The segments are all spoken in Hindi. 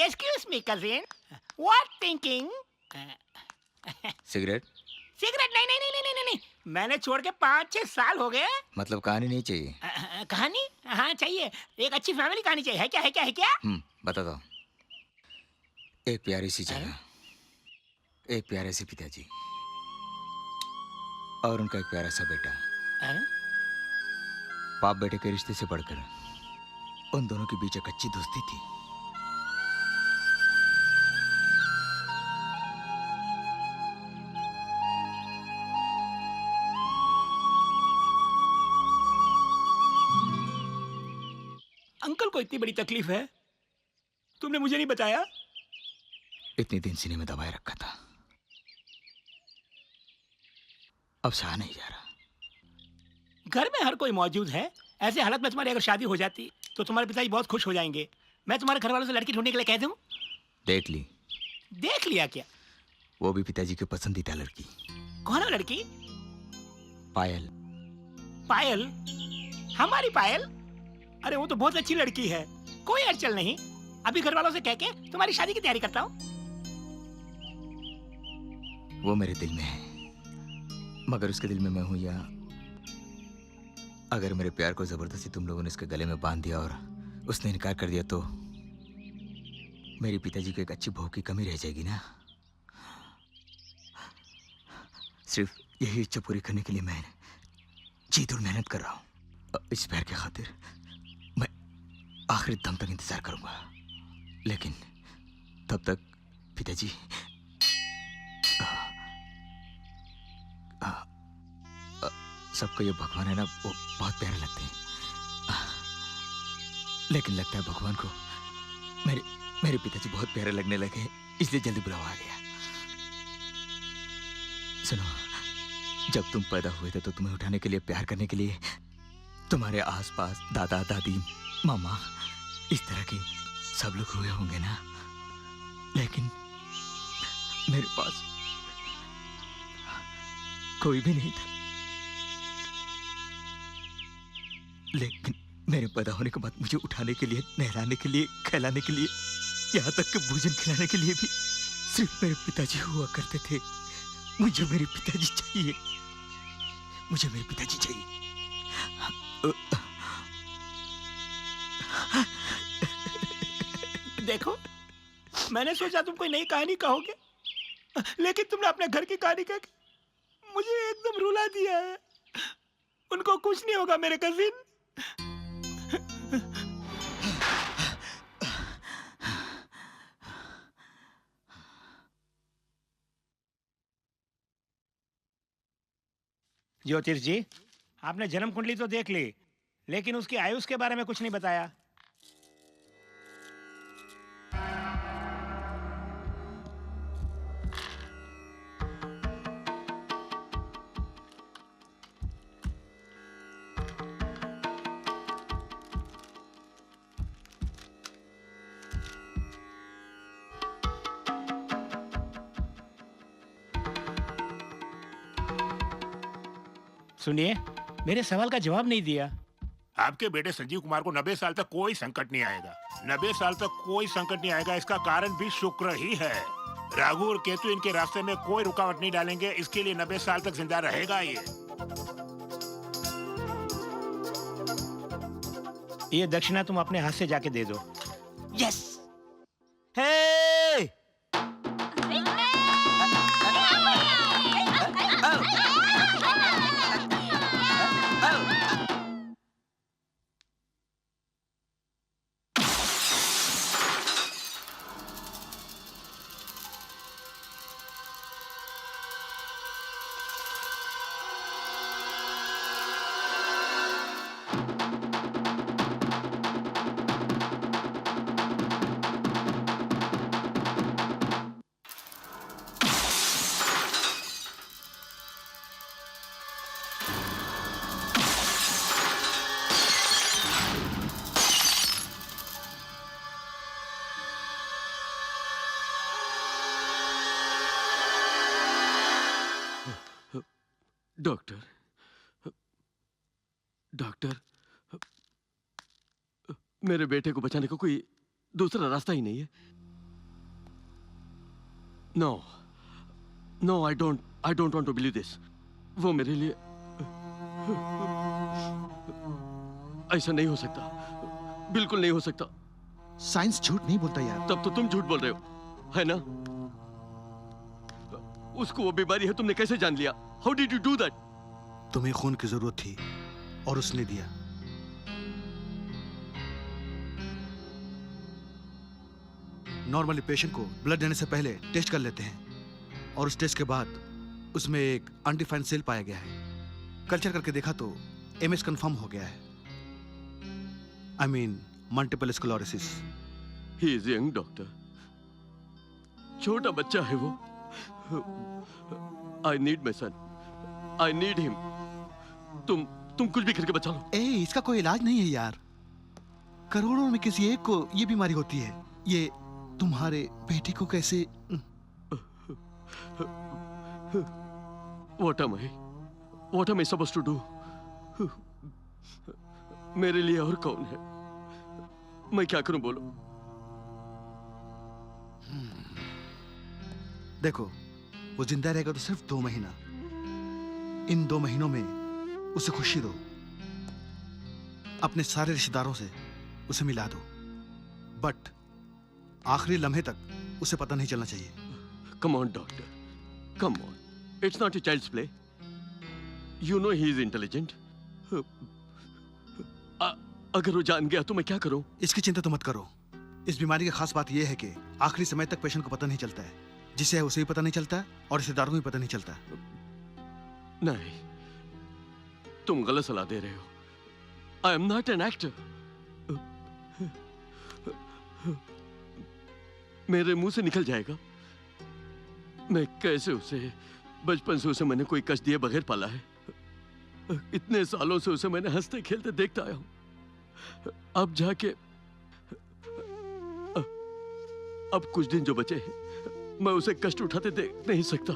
Excuse me, cousin. What thinking? Cigarette? Cigarette नहीं नहीं नहीं नहीं नहीं नहीं, मैंने छोड़ के 5-6 साल हो गए। मतलब कहानी नहीं चाहिए? कहानी? हाँ चाहिए, एक अच्छी फैमिली कहानी चाहिए। है क्या है क्या है क्या? बताता हूँ। एक प्यारी सी जगह, एक प्यारे से पिताजी और उनका एक प्यारा सा बेटा। बाप बेटे के रिश्ते से बढ़कर उन दोनों के बीच एक अच्छी दोस्ती थी। अंकल को इतनी बड़ी तकलीफ है, तुमने मुझे नहीं बताया? इतने दिन सीने में दबाए रखा था, अब सहा नहीं जा रहा। घर में हर कोई मौजूद है। ऐसे हालत में तुम्हारी अगर शादी हो जाती तो तुम्हारे पिताजी बहुत खुश हो जाएंगे। मैं तुम्हारे घर वालों से लड़की ढूंढने के लिए कह दूं? देख ली। देख लिया क्या? वो भी पिताजी की पसंदीदा लड़की। कौन है लड़की? पायल। पायल? हमारी पायल? अरे वो तो बहुत अच्छी लड़की है, कोई अड़चन नहीं। अभी घर वालों से कह के तुम्हारी शादी की तैयारी करता हूँ। वो मेरे दिल में है, मगर उसके दिल में मैं हूं या अगर मेरे प्यार को जबरदस्ती तुम लोगों ने इसके गले में बांध दिया और उसने इनकार कर दिया तो मेरे पिताजी को एक अच्छी बहू की कमी रह जाएगी ना। सिर्फ यही इच्छा पूरी करने के लिए मैं जी तोड़ मेहनत कर रहा हूं। इस प्यार की खातिर मैं आखिरी दम तक इंतजार करूंगा, लेकिन तब तक पिताजी सबको ये भगवान है ना, वो बहुत प्यारे लगते हैं, लेकिन लगता है भगवान को मेरे पिताजी बहुत प्यारे लगने लगे, इसलिए जल्दी बुलावा आ गया। सुनो, जब तुम पैदा हुए थे तो तुम्हें उठाने के लिए, प्यार करने के लिए तुम्हारे आसपास दादा दादी मामा इस तरह के सब लोग हुए होंगे ना, लेकिन मेरे पास कोई भी नहीं था। लेकिन मेरे पैदा होने के बाद मुझे उठाने के लिए, नहलाने के लिए, खिलाने के लिए, यहाँ तक कि भोजन खिलाने के लिए भी सिर्फ मेरे पिताजी हुआ करते थे। मुझे मेरे पिताजी चाहिए, मुझे मेरे पिताजी चाहिए। देखो, मैंने सोचा तुम कोई नई कहानी कहोगे, लेकिन तुमने अपने घर की कहानी कह के मुझे एकदम रुला दिया है। उनको कुछ नहीं होगा मेरे कजिन। ज्योतिष जी, आपने जन्म कुंडली तो देख ली, लेकिन उसकी आयुष के बारे में कुछ नहीं बताया। सुनिए, मेरे सवाल का जवाब नहीं दिया। आपके बेटे संजीव कुमार को 90 साल तक कोई संकट नहीं आएगा। 90 साल तक कोई संकट नहीं आएगा, इसका कारण भी शुक्र ही है। राहु और केतु इनके रास्ते में कोई रुकावट नहीं डालेंगे, इसके लिए 90 साल तक जिंदा रहेगा ये दक्षिणा तुम अपने हाथ से जाके दे दो। यस। डॉक्टर, मेरे बेटे को बचाने का कोई दूसरा रास्ता ही नहीं है। No no, I don't want to believe this. वो मेरे लिए ऐसा नहीं हो सकता, बिल्कुल नहीं हो सकता। साइंस झूठ नहीं बोलता यार। तब तो तुम झूठ बोल रहे हो, है ना? उसको वो बीमारी है, तुमने कैसे जान लिया? How did you do that? तुम्हें खून की जरूरत थी और उसने दिया। नॉर्मली पेशेंट को ब्लड देने से पहले टेस्ट कर लेते हैं और उस टेस्ट के बाद उसमें एक अनडिफाइंड सेल पाया गया है। कल्चर करके देखा तो एमएस कंफर्म हो गया है। I mean multiple sclerosis. He is young doctor, छोटा बच्चा है वो। I need my son, I need him. तुम कुछ भी करके बचा लो। इसका कोई इलाज नहीं है यार। करोड़ों में किसी एक को ये बीमारी होती है। ये तुम्हारे बेटे को कैसे? What am I supposed to do? मेरे लिए और कौन है? मैं क्या करूं, बोलो। देखो, वो जिंदा रहेगा तो सिर्फ 2 महीना। इन 2 महीनों में उसे खुशी दो। अपने सारे रिश्तेदारों से उसे मिला दो, बट आखिरी लम्हे तक उसे पता नहीं चलना चाहिए। Come on, doctor. Come on. It's not a child's play. You know he is intelligent. अगर वो जान गया तो मैं क्या करूं? इसकी चिंता तो मत करो। इस बीमारी की खास बात यह है कि आखिरी समय तक पेशेंट को पता नहीं चलता है। जिसे है उसे भी पता नहीं चलता और रिश्तेदारों को भी पता नहीं चलता। नहीं, तुम गलत सलाह दे रहे हो। I am not an actor. मेरे मुंह से निकल जाएगा। मैं कैसे उसे, बचपन से उसे मैंने कोई कष्ट दिए बगैर पाला है। इतने सालों से उसे मैंने हंसते खेलते देखता आया हूं। अब जाके अब कुछ दिन जो बचे हैं, मैं उसे कष्ट उठाते देख नहीं सकता।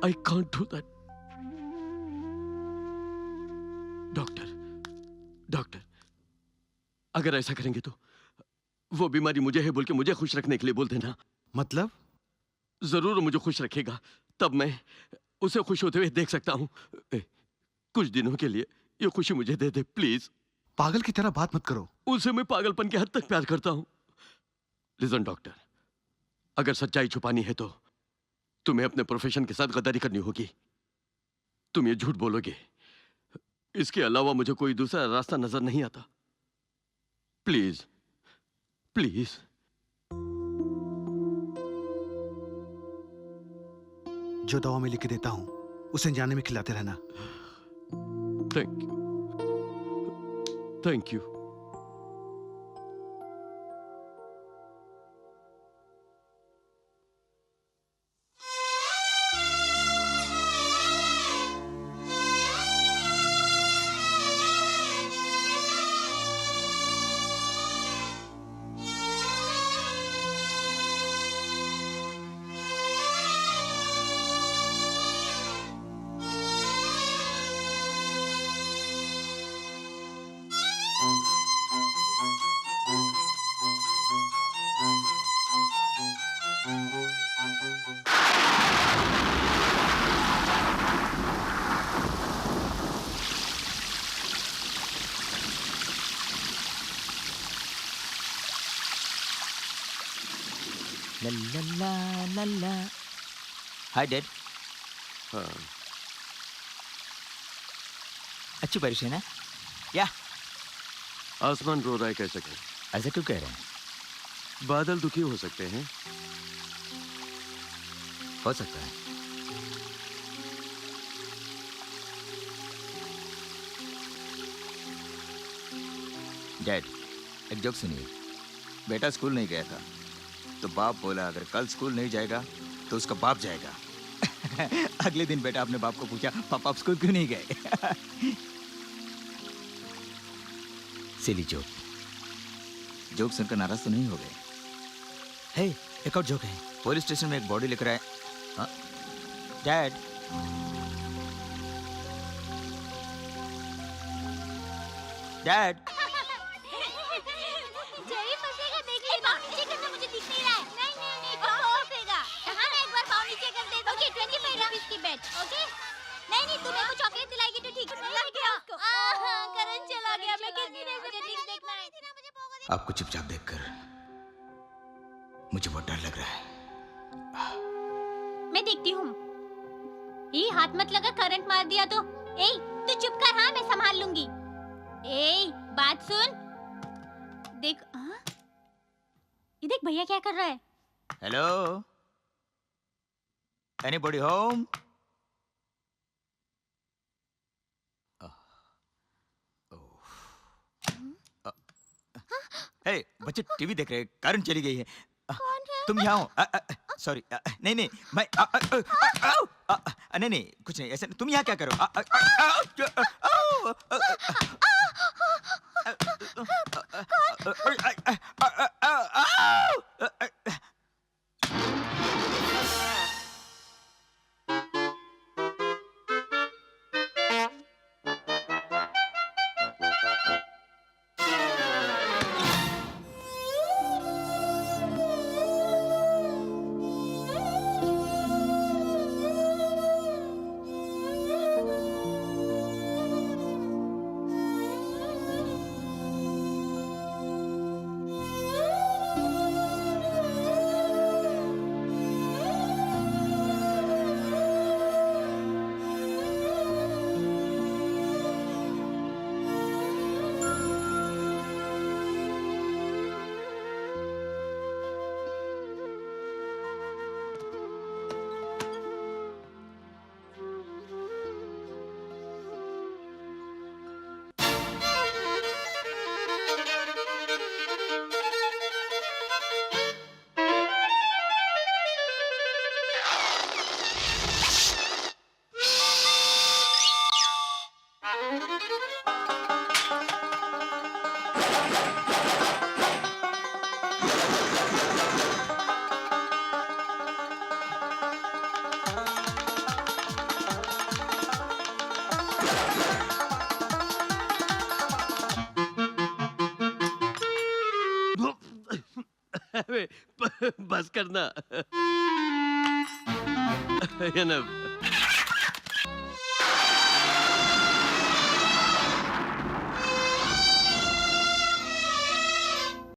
I can't do that. Doctor, अगर ऐसा करेंगे तो वो बीमारी मुझे है बोल के मुझे खुश रखने के लिए बोल देना। मतलब? जरूर मुझे खुश रखेगा, तब मैं उसे खुश होते हुए देख सकता हूं। कुछ दिनों के लिए ये खुशी मुझे दे दे प्लीज। पागल की तरह बात मत करो। उसे मैं पागलपन के हद तक प्यार करता हूं। लिसन डॉक्टर, अगर सच्चाई छुपानी है तो तुम्हें अपने प्रोफेशन के साथ गद्दारी करनी होगी। तुम ये झूठ बोलोगे, इसके अलावा मुझे कोई दूसरा रास्ता नजर नहीं आता। Please please. जो दवा मैं लिख के देता हूं उसे जाने में खिलाते रहना। Thank you, thank you. ला। Hi dad. हाँ, अच्छी बारिश है ना? या आसमान रो रहा है कैसे कहें? ऐसा क्यों कह रहे हैं? बादल दुखी हो सकते हैं। हो सकता है। डैड, एक जोक सुनिए। बेटा स्कूल नहीं गया था तो बाप बोला अगर कल स्कूल नहीं जाएगा तो उसका बाप जाएगा। अगले दिन बेटा अपने बाप को पूछा, पापा आप स्कूल क्यों नहीं गए? सिली जोक। जोक सुनकर नाराज तो नहीं हो गए? हे, एक और जोक है। पुलिस स्टेशन में एक बॉडी लेकर आए। हाँ? डैड, डैड, जेरी फंसेगा, देख लेना। मुझे दिख नहीं रहा है। नहीं। आपको चुपचाप देखकर मुझे बहुत डर लग रहा है। मैं देखती हूँ। ये हाथ मत लगा, करंट मार दिया तो। ए, तू चुप कर, हाँ मैं संभाल लूंगी। ए, बात सुन। देख, हाँ? ये देख भैया क्या कर रहा है। Hello, anybody home? हे, बच्चे टीवी देख रहे हैं, करंट चली गई है। कौन है? तुम यहाँ हो? सॉरी, नहीं नहीं, मैं नहीं नहीं, कुछ नहीं, ऐसा तुम यहाँ क्या करो? बस करना। ये ना